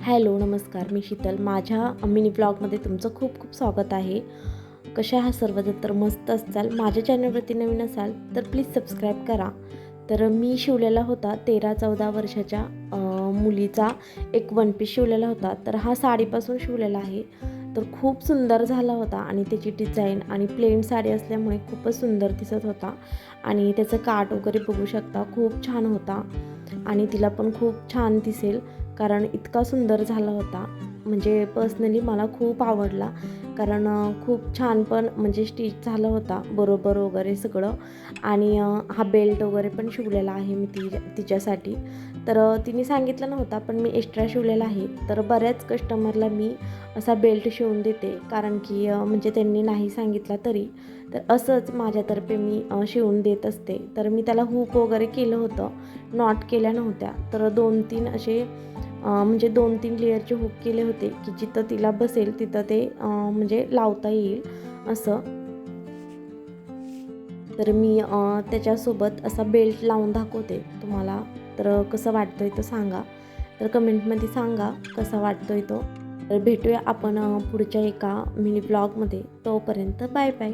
Hello नमस्कार, मी शीतल. माझ्या mini ब्लॉगमध्ये तुमचं खूप खूप स्वागत आहे. कशा आहात सर्वजण? तर मस्त असाल. माझ्या चॅनलवरती नवीन असाल तर प्लीज सबस्क्राईब करा. तर मी शिवलेला होता 13-14 वर्षाच्या मुलीचा एक वन पीस शिवलेला होता. तर हा साडीपासून शिवलेला आहे. तर खूप सुंदर झाला होता आणि त्याची डिझाईन आणि प्लेन साडी असल्यामुळे खूपच सुंदर दिसत होता आणि त्याचं काठ वगैरे बघू शकता, खूप छान होता आणि तिला पण खूप छान दिसेल कारण इतका सुंदर झाला होता. म्हणजे पर्सनली मला खूप आवडला कारण खूप छान पण म्हणजे स्टिच झाला होता बरोबर वगैरे सगळं. आणि हा बेल्ट वगैरे पण शिवलेला आहे मी तिच्यासाठी. तर तिने सांगितलं नव्हता पण मी एक्स्ट्रा शिवलेला आहे. तर बऱ्याच कस्टमरला मी असा बेल्ट शिवून देते कारण की म्हणजे त्यांनी नाही सांगितला तरी तर असंच माझ्यातर्फे मी शिवून देत असते. तर मी त्याला हुक वगैरे केलं होतं, नॉट केल्या नव्हत्या. तर 2-3 असे म्हणजे 2-3 लेयरचे हुक केले होते की जिथं तिला बसेल तिथं ते म्हणजे लावता येईल असं. तर मी त्याच्यासोबत असा बेल्ट लावून दाखवते तुम्हाला. तर कसं वाटतोय तो सांगा. तर कमेंटमध्ये सांगा कसा वाटतोय तो. तर भेटूया आपण पुढच्या एका मिनी ब्लॉगमध्ये. तोपर्यंत बाय बाय.